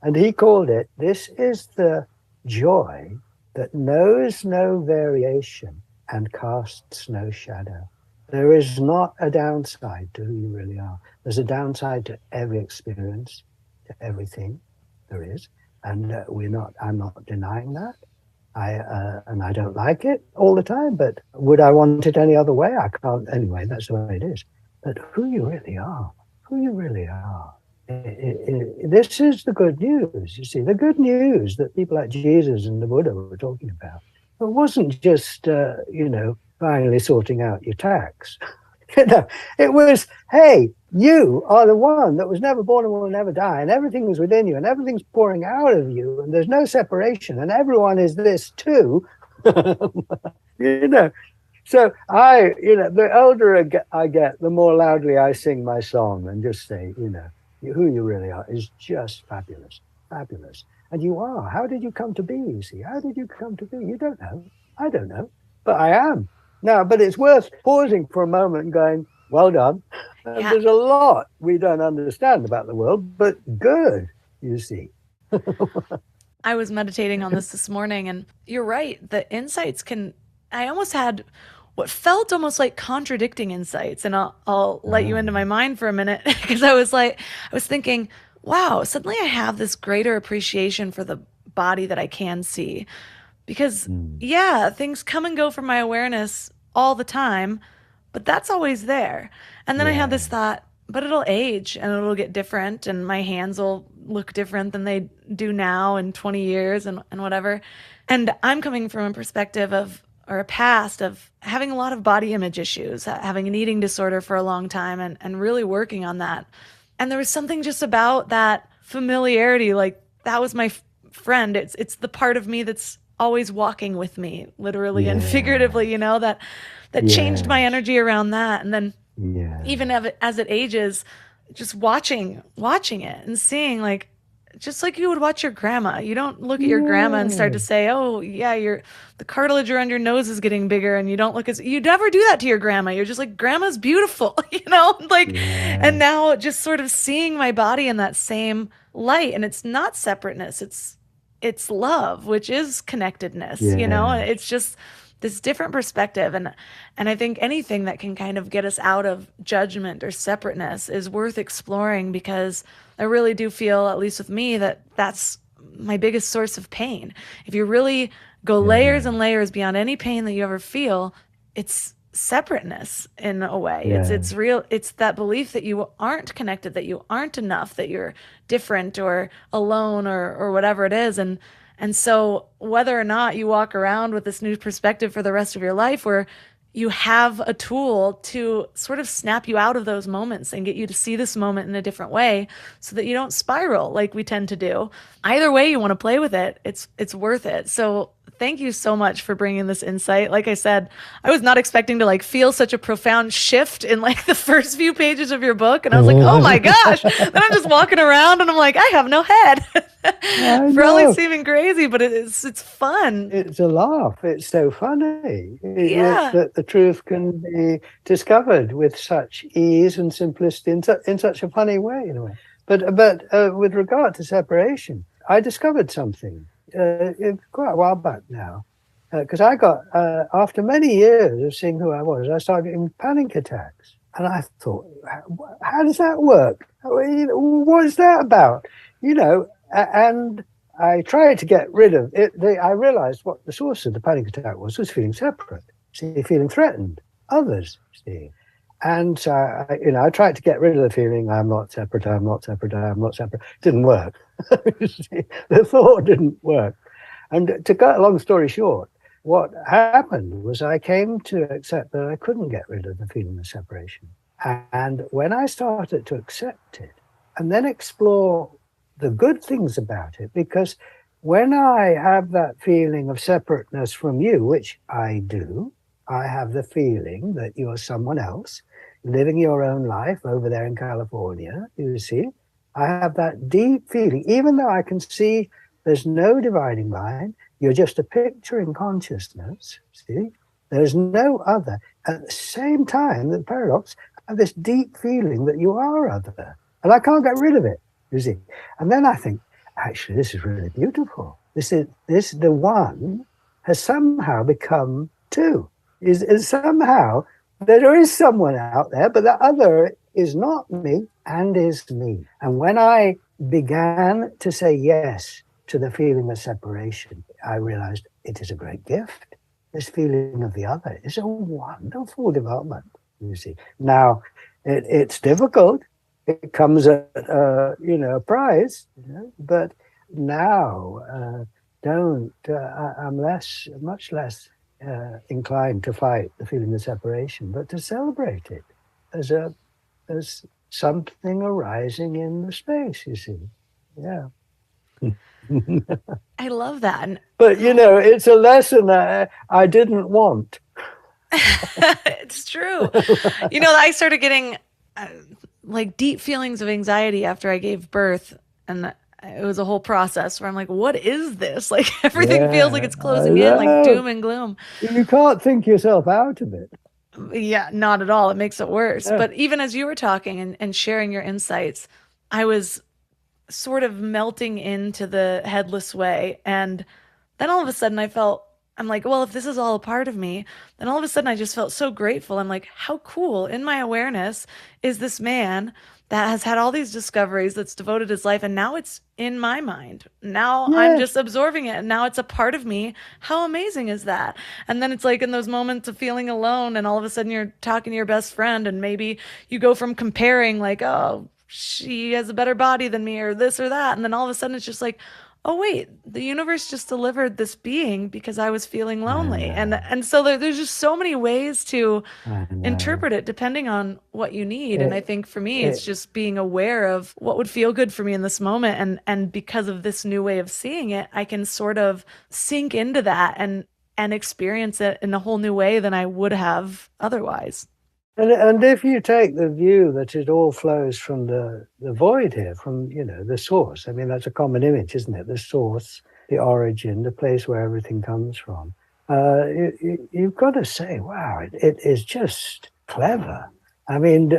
And he called it, this is the joy that knows no variation and casts no shadow. There is not a downside to who you really are. There's a downside to every experience, to everything there is. And I'm not denying that. And I don't like it all the time, but would I want it any other way? I can't. Anyway, that's the way it is. But who you really are, this is the good news. You see, the good news that people like Jesus and the Buddha were talking about. It wasn't just, finally sorting out your tax. It was, hey, you are the one that was never born and will never die, and everything is within you, and everything's pouring out of you, and there's no separation, and everyone is this too. So the older I get, the more loudly I sing my song and just say, who you really are is just fabulous, fabulous. And you are. How did you come to be, you see? How did you come to be? You don't know. I don't know. But I am. Now, but it's worth pausing for a moment and going, well done. Yeah. There's a lot we don't understand about the world, but good, you see. I was meditating on this morning, and you're right. The insights can, I almost had what felt almost like contradicting insights. And I'll let you into my Ah, mind for a minute because I was thinking, wow, suddenly I have this greater appreciation for the body that I can see. Because, mm, yeah, things come and go from my awareness all the time, but that's always there. And then I had this yeah, thought, but it'll age and it'll get different, and my hands will look different than they do now in 20 years and whatever. And I'm coming from a perspective of, or a past of having a lot of body image issues, having an eating disorder for a long time, and really working on that. And there was something just about that familiarity, like that was my friend. It's the part of me that's always walking with me, literally and figuratively, yes, that changed my yes, energy around that. And then even yes. as it ages, just watching it and seeing, like, just like you would watch your grandma. You don't look at your grandma and start to Yeah, say, "Oh, yeah, the cartilage around your nose is getting bigger," and you don't look as you never do that to your grandma. You're just like, "Grandma's beautiful," like. And yeah, now just sort of seeing my body in that same light, and it's not separateness. It's love, which is connectedness. yes, It's just this different perspective, and I think anything that can kind of get us out of judgment or separateness is worth exploring, because I really do feel, at least with me, that that's my biggest source of pain. If you really go layers yeah, and layers beyond any pain that you ever feel, it's separateness in a way. It's yeah, real. It's that belief that you aren't connected, that you aren't enough, that you're different or alone or whatever it is. And so whether or not you walk around with this new perspective for the rest of your life, where you have a tool to sort of snap you out of those moments and get you to see this moment in a different way so that you don't spiral like we tend to do. Either way you want to play with it, it's worth it. So thank you so much for bringing this insight. Like I said, I was not expecting to like feel such a profound shift in like the first few pages of your book, and I was like, "Oh my gosh." Then I'm just walking around and I'm like, "I have no head." I Probably know. seeming crazy, but it's fun. It's a laugh. It's so funny Yeah. that the truth can be discovered with such ease and simplicity in such a funny way, in a way. But with regard to separation, I discovered something quite a while back now. Because I got, after many years of seeing who I was, I started getting panic attacks. And I thought, how does that work? What is that about? And I tried to get rid of it. I realized what the source of the panic attack was feeling separate, see, feeling threatened, others, see. And so, I tried to get rid of the feeling, I'm not separate, I'm not separate, I'm not separate. It didn't work. The thought didn't work. And to cut a long story short, what happened was I came to accept that I couldn't get rid of the feeling of separation. And when I started to accept it and then explore the good things about it, because when I have that feeling of separateness from you, which I do, I have the feeling that you're someone else living your own life over there in California, you see. I have that deep feeling, even though I can see there's no dividing line, you're just a picture in consciousness, see? There's no other. At the same time, the paradox, I have this deep feeling that you are other. And I can't get rid of it, you see. And then I think, actually, this is really beautiful. The one has somehow become two. Is somehow there is someone out there, but the other is not me and is me. And when I began to say yes to the feeling of separation, I realized it is a great gift. This feeling of the other is a wonderful development, you see. Now, it's difficult. It comes at, a price, but now I'm much less inclined to fight the feeling of separation, but to celebrate it as something arising in the space, you see. Yeah. I love that. And But it's a lesson that I didn't want. It's true. You know, I started getting uh, like deep feelings of anxiety after I gave birth. And it was a whole process where I'm like, what is this? Like everything feels like Yeah, it's I closing in, like know. doom and gloom. You can't think yourself out of it. Yeah, not at all. It makes it worse. No. But even as you were talking and sharing your insights, I was sort of melting into the headless way. And then all of a sudden I'm like, well, if this is all a part of me, then all of a sudden I just felt so grateful. I'm like, how cool in my awareness is this man that has had all these discoveries, that's devoted his life, and now it's in my mind. Now I'm Yes. just absorbing it, and now it's a part of me. How amazing is that? And then it's like in those moments of feeling alone, and all of a sudden you're talking to your best friend, and maybe you go from comparing, like, oh, she has a better body than me, or this or that. And then all of a sudden it's just like, oh wait, the universe just delivered this being because I was feeling I lonely. know. And so there's just so many ways to I know. interpret it depending on what you need. And I It, think for me it's it, just being aware of what would feel good for me in this moment, and because of this new way of seeing it, I can sort of sink into that and experience it in a whole new way than I would have otherwise. and if you take the view that it all flows from the void here, from the source. I mean, that's a common image, isn't it? The source, the origin, the place where everything comes from. You've got to say, wow, it is just clever. I mean,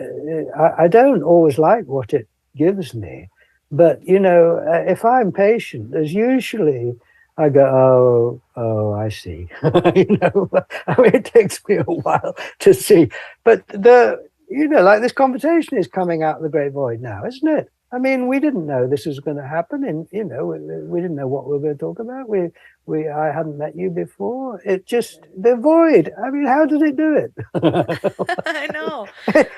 I don't always like what it gives me, but if I'm patient, there's usually I go, oh, I see. I mean, it takes me a while to see, but like this conversation is coming out of the great void now, isn't it? I mean, we didn't know this was going to happen, and we didn't know what we were going to talk about. I hadn't met you before. It just the void. I mean, how did it do I know. it?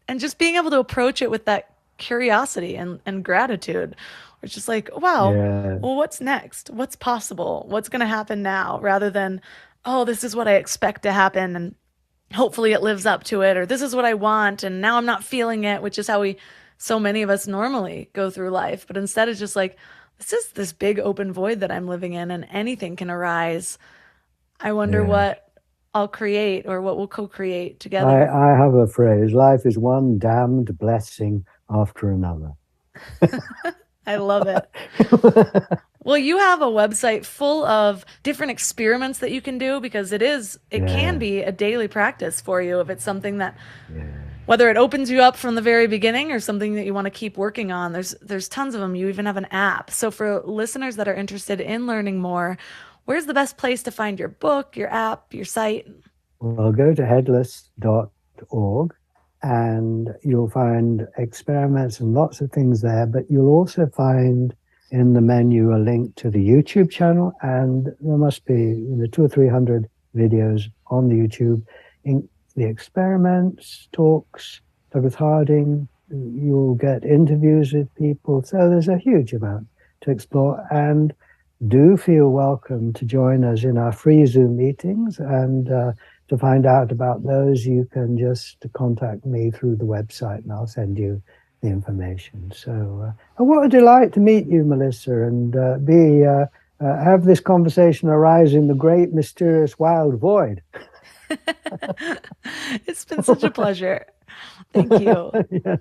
And just being able to approach it with that curiosity and gratitude. It's just like, wow, Yeah, well, what's next? What's possible? What's going to happen now? Rather than, oh, this is what I expect to happen and hopefully it lives up to it, or this is what I want and now I'm not feeling it, which is how so many of us normally go through life. But instead, it's just like, this is this big open void that I'm living in and anything can arise. I wonder yeah. what I'll create or what we'll co-create I together. I have a phrase: life is one damned blessing after another. I love it. Well, you have a website full of different experiments that you can do because it can Yeah, be a daily practice for you if it's something that, yeah. whether it opens you up from the very beginning or something that you want to keep working on. There's tons of them. You even have an app. So for listeners that are interested in learning more, where's the best place to find your book, your app, your site? Well, go to headless.org and you'll find experiments and lots of things there, but you'll also find in the menu a link to the YouTube channel, and there must be two or three hundred videos on the YouTube in the experiments, talks, Douglas Harding. You'll get interviews with people. So there's a huge amount to explore, and do feel welcome to join us in our free Zoom meetings. And to find out about those, you can just contact me through the website and I'll send you the information. So, what a delight to meet you, Melissa, and have this conversation arise in the great, mysterious, wild void. It's been such a pleasure. Thank you. Yeah.